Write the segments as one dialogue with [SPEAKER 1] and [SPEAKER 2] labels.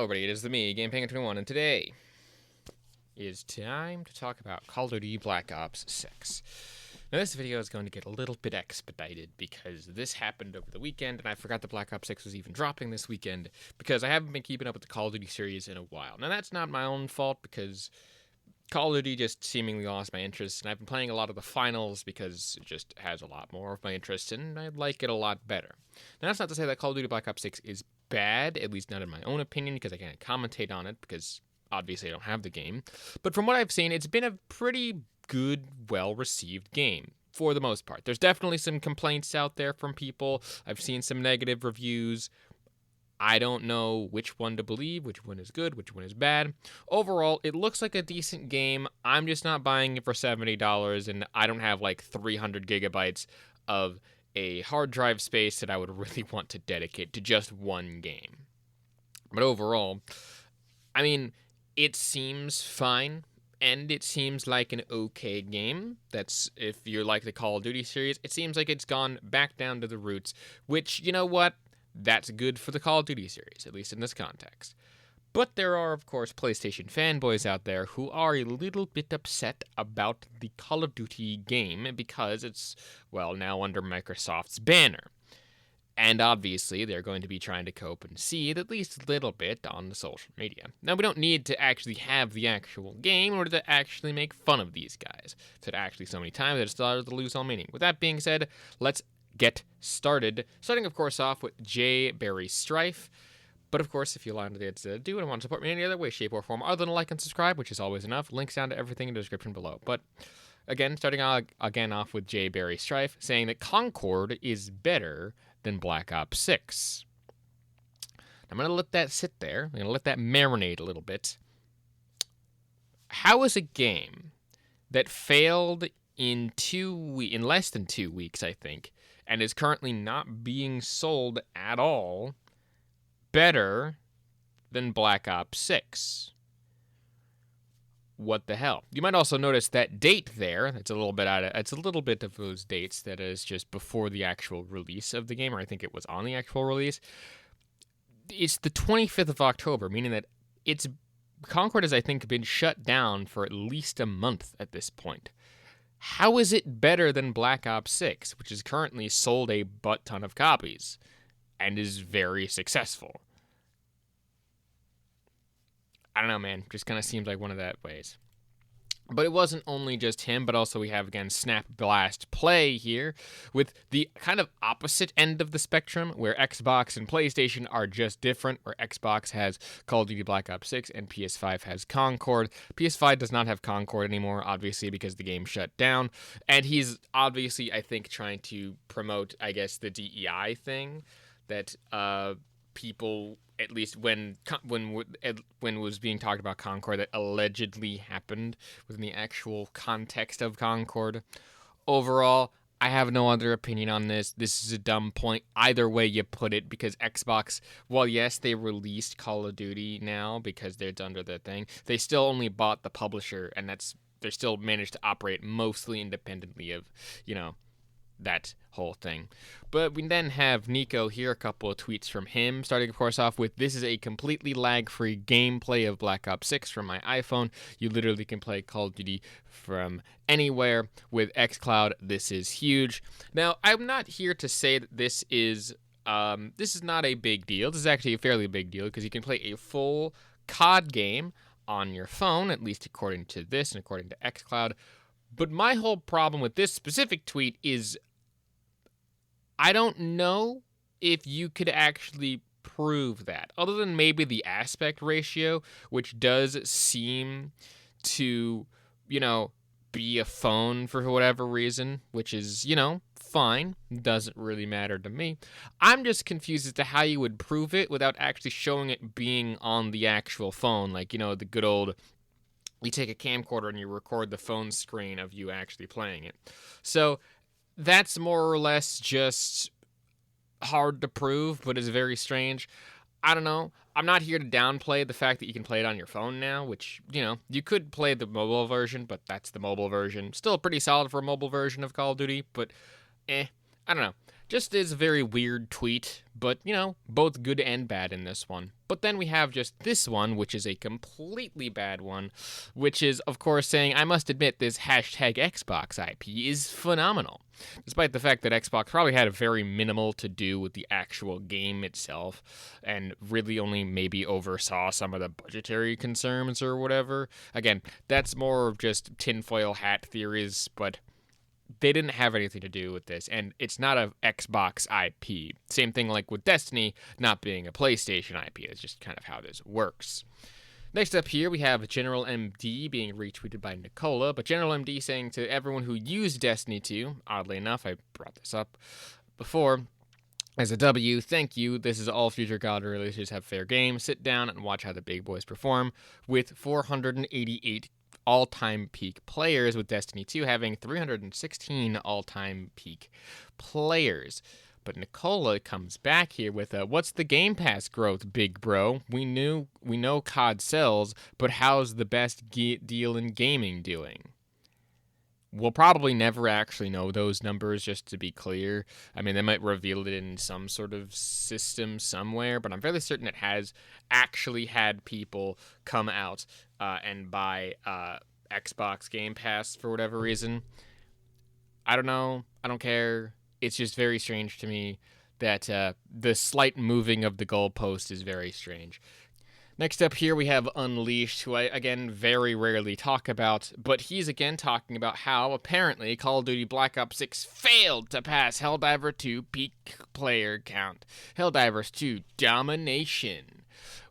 [SPEAKER 1] everybody, it is me, GamePango21, and today is time to talk about Call of Duty Black Ops 6. Now, this video is going to get a little bit expedited because this happened over the weekend, and I forgot that Black Ops 6 was even dropping this weekend because I haven't been keeping up with the Call of Duty series in a while. Now, that's not my own fault because Call of Duty just seemingly lost my interest, and I've been playing a lot of the finals because it just has a lot more of my interest, and I like it a lot better. Now, that's not to say that Call of Duty Black Ops 6 is bad, at least not in my own opinion, because I can't commentate on it, because obviously I don't have the game. But from what I've seen, it's been a pretty good, well-received game, for the most part. There's definitely some complaints out there from people. I've seen some negative reviews. I don't know which one to believe, which one is good, which one is bad. Overall, it looks like a decent game. I'm just not buying it for $70, and I don't have like 300 gigabytes of a hard drive space that I would really want to dedicate to just one game. But overall, I mean, it seems fine, and it seems like an okay game. That's, if you're like the Call of Duty series, it seems like it's gone back down to the roots, which, you know what? That's good for the Call of Duty series, at least in this context. But there are, of course, PlayStation fanboys out there who are a little bit upset about the Call of Duty game because it's, well, now under Microsoft's banner. And obviously, they're going to be trying to cope and seed at least a little bit on the social media. Now, we don't need to actually have the actual game in order to actually make fun of these guys. I've said actually so many times that it started to lose all meaning. With that being said, let's get started. Starting, of course, off with J. Barry Strife. But, of course, if you like what to do and want to support me in any other way, shape, or form other than a like and subscribe, which is always enough, links down to everything in the description below. But, again, starting again off with J. Barry Strife, saying that Concord is better than Black Ops 6. I'm going to let that sit there. I'm going to let that marinate a little bit. How is a game that failed in less than 2 weeks, I think, and is currently not being sold at all, better than Black Ops 6? What the hell? You might also notice that date there. It's a little bit of those dates that is just before the actual release of the game, or I think it was on the actual release. It's the 25th of October, meaning that Concord has, I think, been shut down for at least a month at this point. How is it better than Black Ops 6, which is currently sold a butt ton of copies and is very successful? I don't know, man. Just kind of seems like one of that ways. But it wasn't only just him, but also we have, again, Snap Blast Play here with the kind of opposite end of the spectrum, where Xbox and PlayStation are just different, where Xbox has Call of Duty Black Ops 6 and PS5 has Concord. PS5 does not have Concord anymore, obviously, because the game shut down. And he's obviously, I think, trying to promote, I guess, the DEI thing that people, at least when was being talked about Concord, that allegedly happened within the actual context of Concord. Overall, I have no other opinion on this. This is a dumb point either way you put it, because Xbox, well, yes, they released Call of Duty now because they're under their thing. They still only bought the publisher, and they're still managed to operate mostly independently of, that whole thing. But we then have Nico here, a couple of tweets from him, starting of course off with, "This is a completely lag-free gameplay of Black Ops 6 from my iPhone. You literally can play Call of Duty from anywhere. With xCloud, this is huge." Now, I'm not here to say that this is not a big deal. This is actually a fairly big deal, because you can play a full COD game on your phone, at least according to this and according to xCloud. But my whole problem with this specific tweet is, I don't know if you could actually prove that, other than maybe the aspect ratio, which does seem to, be a phone for whatever reason, which is, fine. Doesn't really matter to me. I'm just confused as to how you would prove it without actually showing it being on the actual phone, like, the good old, you take a camcorder and you record the phone screen of you actually playing it. So that's more or less just hard to prove, but it's very strange. I don't know. I'm not here to downplay the fact that you can play it on your phone now, which, you could play the mobile version, but that's the mobile version. Still pretty solid for a mobile version of Call of Duty, but I don't know. Just is a very weird tweet, but, both good and bad in this one. But then we have just this one, which is a completely bad one, which is, of course, saying, I must admit this hashtag Xbox IP is phenomenal. Despite the fact that Xbox probably had very minimal to do with the actual game itself, and really only maybe oversaw some of the budgetary concerns or whatever. Again, that's more of just tinfoil hat theories, but they didn't have anything to do with this, and it's not a Xbox IP. Same thing like with Destiny not being a PlayStation IP. It's just kind of how this works. Next up here, we have General MD being retweeted by Nicola, but General MD saying to everyone who used Destiny 2, oddly enough, I brought this up before, as a W, thank you. This is all future God releases have fair game. Sit down and watch how the big boys perform, with 488 all-time peak players, with Destiny 2 having 316 all-time peak players. But Nicola comes back here with a, what's the Game Pass growth, big bro? We know COD sells, but how's the best deal in gaming doing? We'll probably never actually know those numbers, just to be clear. I mean, they might reveal it in some sort of system somewhere, but I'm fairly certain it has actually had people come out and buy Xbox Game Pass for whatever reason. I don't know. I don't care. It's just very strange to me that the slight moving of the goalpost is very strange. Next up here, we have Unleashed, who I, again, very rarely talk about, but he's again talking about how, apparently, Call of Duty Black Ops 6 failed to pass Helldiver 2 peak player count. Helldivers 2 domination,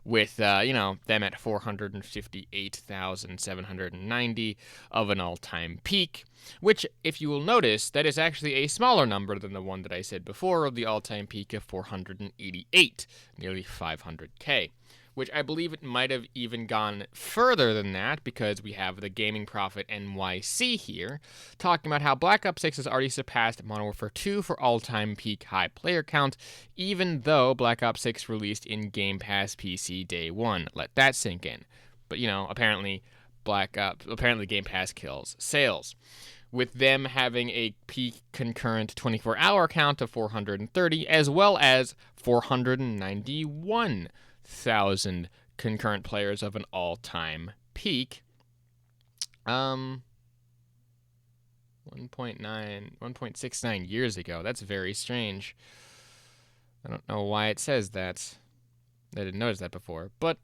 [SPEAKER 1] with, them at 458,790 of an all-time peak, which, if you will notice, that is actually a smaller number than the one that I said before of the all-time peak of 488, nearly 500K. Which I believe it might have even gone further than that, because we have the Gaming Prophet NYC here, talking about how Black Ops 6 has already surpassed Modern Warfare 2 for all-time peak high player count, even though Black Ops 6 released in Game Pass PC day one. Let that sink in. But, apparently Game Pass kills sales, with them having a peak concurrent 24-hour count of 430, as well as 491,000 concurrent players of an all-time peak 1.69 years ago. That's very strange. I don't know why it says that. I didn't notice that before, but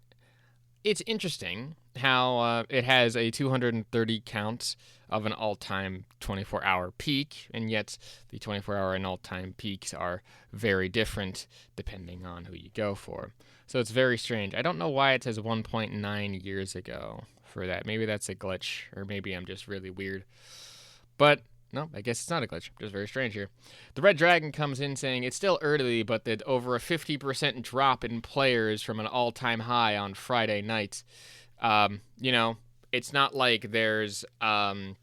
[SPEAKER 1] it's interesting how it has a 230 count of an all-time 24-hour peak, and yet the 24-hour and all-time peaks are very different depending on who you go for. So it's very strange. I don't know why it says 1.9 years ago for that. Maybe that's a glitch, or maybe I'm just really weird. But no, I guess it's not a glitch. Just very strange here. The Red Dragon comes in saying it's still early, but that over a 50% drop in players from an all-time high on Friday night. It's not like there's a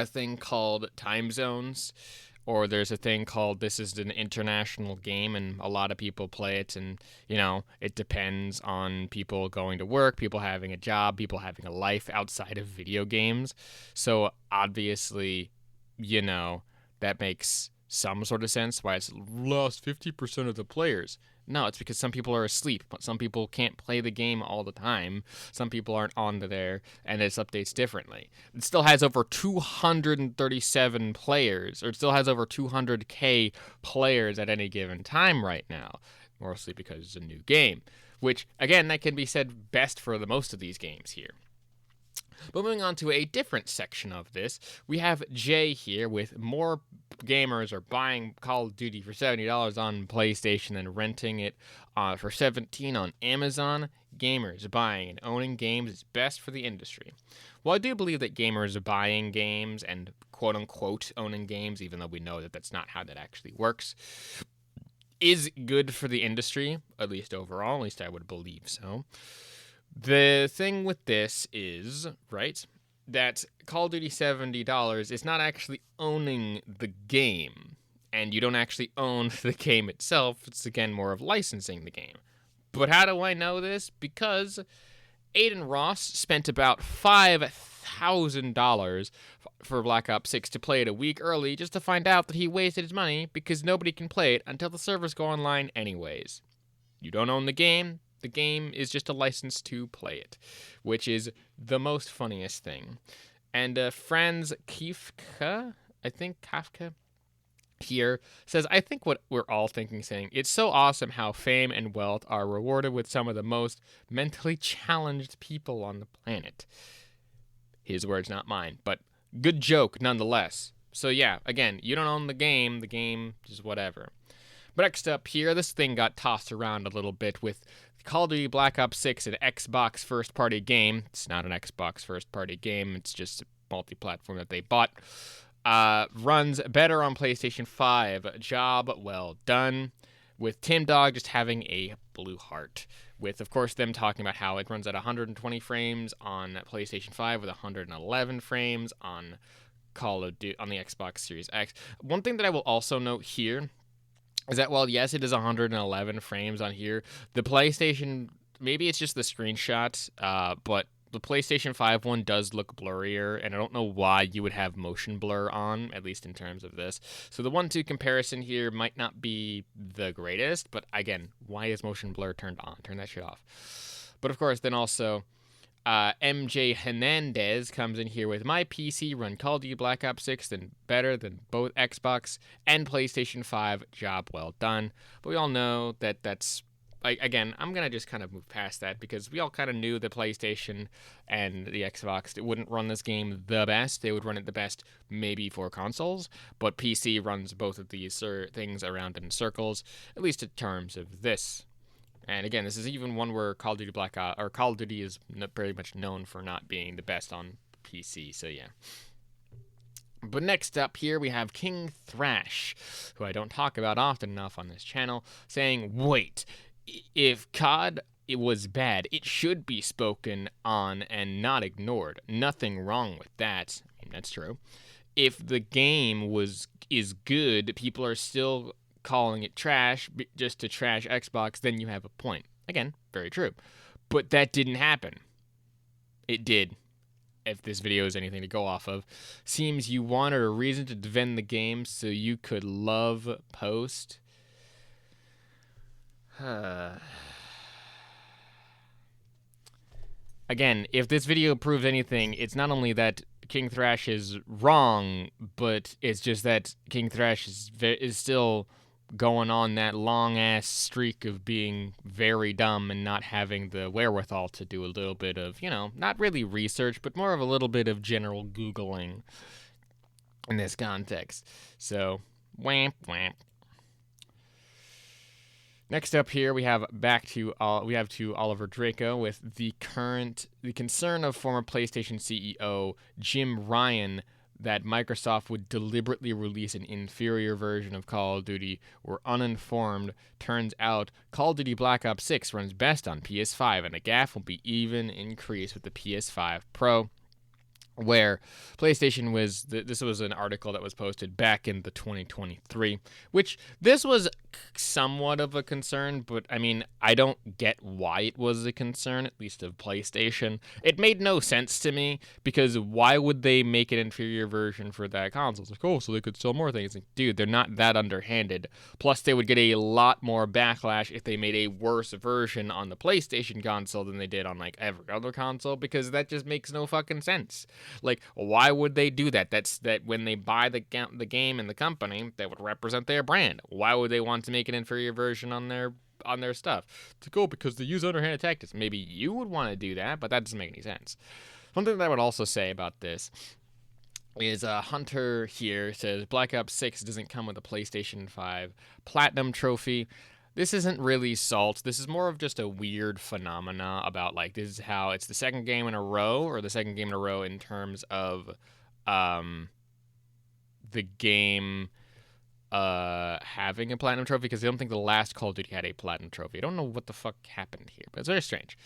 [SPEAKER 1] thing called time zones, or there's a thing called this is an international game and a lot of people play it, and, it depends on people going to work, people having a job, people having a life outside of video games. So obviously, that makes some sort of sense why it's lost 50% of the players. No, it's because some people are asleep. Some people can't play the game all the time. Some people aren't on there, and it updates differently. It still has over 237 players, or it still has over 200K players at any given time right now, mostly because it's a new game, which, again, that can be said best for the most of these games here. But moving on to a different section of this, we have Jay here with more gamers are buying Call of Duty for $70 on PlayStation and renting it for $17 on Amazon. Gamers buying and owning games is best for the industry. Well, I do believe that gamers buying games and quote-unquote owning games, even though we know that that's not how that actually works, is good for the industry, at least overall. At least I would believe so. The thing with this is, right, that Call of Duty $70 is not actually owning the game, and you don't actually own the game itself. It's, again, more of licensing the game. But how do I know this? Because Aiden Ross spent about 5,000 $1,000 for Black Ops 6 to play it a week early just to find out that he wasted his money because nobody can play it until the servers go online anyways. You don't own the game. The game is just a license to play it, which is the most funniest thing. And Franz Kafka, I think Kafka, here says, I think what we're all thinking, saying, it's so awesome how fame and wealth are rewarded with some of the most mentally challenged people on the planet. His words, not mine, but good joke nonetheless. So yeah, again, you don't own the game is whatever. But next up here, this thing got tossed around a little bit with Call of Duty Black Ops 6, an Xbox first-party game. It's not an Xbox first-party game, it's just a multi-platform that they bought. Runs better on PlayStation 5. Job well done. With Tim Dog just having a blue heart. With, of course, them talking about how it runs at 120 frames on PlayStation 5 with 111 frames on Call of Duty on the Xbox Series X. One thing that I will also note here is that while, yes, it is 111 frames on here, the PlayStation, maybe it's just the screenshot, but the PlayStation 5 one does look blurrier, and I don't know why you would have motion blur on, at least in terms of this. So the 1-2 comparison here might not be the greatest, but again, why is motion blur turned on? Turn that shit off. But of course, then also, MJ Hernandez comes in here with, my PC run Call of Duty Black Ops 6 better than both Xbox and PlayStation 5. Job well done. But we all know that that's, again, I'm going to just kind of move past that because we all kind of knew the PlayStation and the Xbox, it wouldn't run this game the best. They would run it the best maybe for consoles, but PC runs both of these things around in circles, at least in terms of this. And again, this is even one where Call of Duty Call of Duty is very much known for not being the best on PC, so yeah. But next up here, we have King Thrash, who I don't talk about often enough on this channel, saying, wait, if COD it was bad, it should be spoken on and not ignored. Nothing wrong with that. I mean, that's true. If the game is good, people are still calling it trash just to trash Xbox, then you have a point. Again, very true. But that didn't happen. It did. If this video is anything to go off of. Seems you wanted a reason to defend the game so you could love post. Again, if this video proves anything, it's not only that King Thrash is wrong, but it's just that King Thrash is still going on that long-ass streak of being very dumb and not having the wherewithal to do a little bit of, not really research, but more of a little bit of general Googling in this context. So, whamp, whamp. Next up here, we have Oliver Draco with the concern of former PlayStation CEO Jim Ryan that Microsoft would deliberately release an inferior version of Call of Duty were uninformed. Turns out Call of Duty Black Ops 6 runs best on PS5, and the gap will be even increased with the PS5 Pro. Where PlayStation was, this was an article that was posted back in the 2023, which this was somewhat of a concern, but I mean, I don't get why it was a concern, at least of PlayStation. It made no sense to me, because why would they make an inferior version for that console? It's like, oh, so they could sell more things. Like, dude, they're not that underhanded. Plus, they would get a lot more backlash if they made a worse version on the PlayStation console than they did on, like, every other console, because that just makes no fucking sense. Like, why would they do that? That's that when they buy the game and the company, that would represent their brand. Why would they want to make an inferior version on their stuff? To go because they use underhanded tactics. Maybe you would want to do that, but that doesn't make any sense. One thing that I would also say about this is Hunter here says Black Ops 6 doesn't come with a PlayStation 5 Platinum trophy. This isn't really salt. This is more of just a weird phenomena about, like, this is how it's the second game in a row, or the second game in a row in terms of the game having a platinum trophy, because I don't think the last Call of Duty had a platinum trophy. I don't know what the fuck happened here, but it's very strange.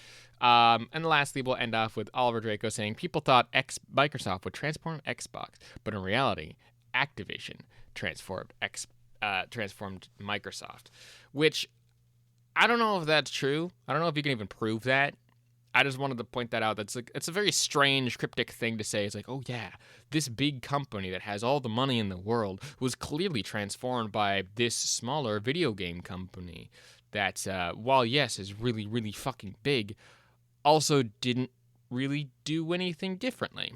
[SPEAKER 1] And lastly, we'll end off with Oliver Draco saying, people thought Microsoft would transform Xbox, but in reality, Activision transformed Microsoft, which I don't know if that's true. I don't know if you can even prove that. I just wanted to point that out. It's a very strange, cryptic thing to say. It's like, oh yeah, this big company that has all the money in the world was clearly transformed by this smaller video game company that, while yes, is really, really fucking big, also didn't really do anything differently.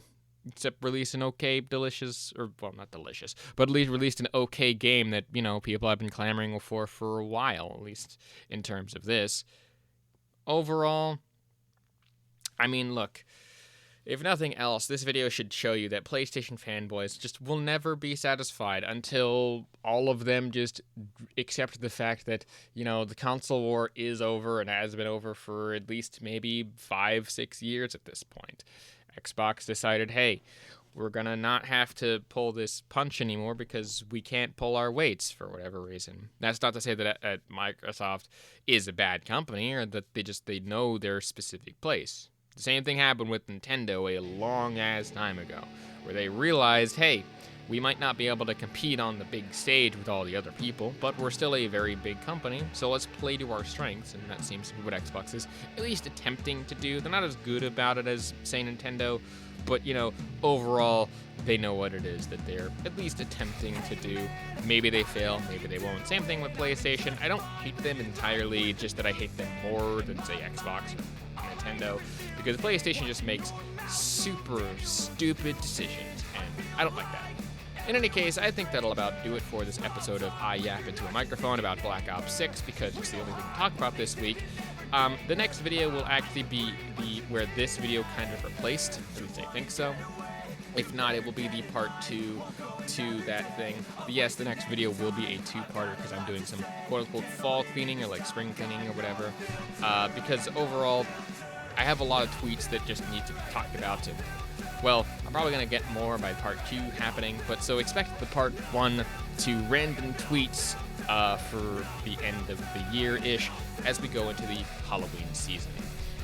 [SPEAKER 1] Except release an okay, delicious, or, well, not delicious, but at least released an okay game that, people have been clamoring for a while, at least in terms of this. Overall, I mean, look, if nothing else, this video should show you that PlayStation fanboys just will never be satisfied until all of them just accept the fact that, the console war is over and has been over for at least maybe 5-6 years at this point. Xbox decided, hey, we're going to not have to pull this punch anymore because we can't pull our weights for whatever reason. That's not to say that Microsoft is a bad company or that they know their specific place. The same thing happened with Nintendo a long-ass time ago, where they realized, hey, we might not be able to compete on the big stage with all the other people, but we're still a very big company, so let's play to our strengths, and that seems to be what Xbox is at least attempting to do. They're not as good about it as, say, Nintendo, but, overall, they know what it is that they're at least attempting to do. Maybe they fail, maybe they won't. Same thing with PlayStation. I don't hate them entirely, just that I hate them more than, say, Xbox or Nintendo, because PlayStation just makes super stupid decisions, and I don't like that. In any case, I think that'll about do it for this episode of I Yap Into a Microphone about Black Ops 6, because it's the only thing to talk about this week. The next video will actually be where this video kind of replaced, at least I think so. If not, it will be the part 2 to that thing. But yes, the next video will be a 2-parter because I'm doing some quote-unquote fall cleaning or like spring cleaning or whatever. Because overall, I have a lot of tweets that just need to be talked about. And, well, I'm probably going to get more by part 2 happening. But so expect the part 1 to random tweets for the end of the year-ish as we go into the Halloween season.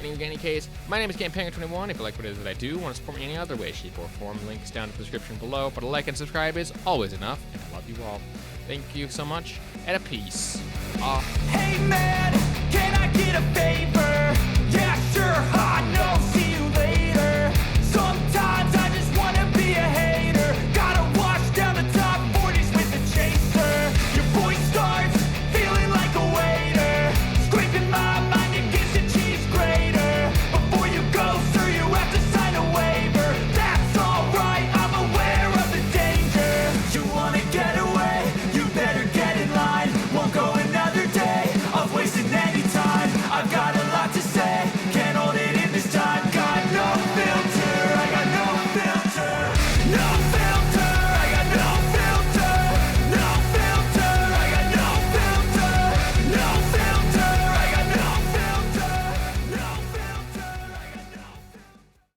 [SPEAKER 1] In any case, my name is Campaigner21. If you like what it is that I do, want to support me any other way, shape, or form, link is down in the description below. But a like and subscribe is always enough, and I love you all. Thank you so much, and a peace.
[SPEAKER 2] Hey man!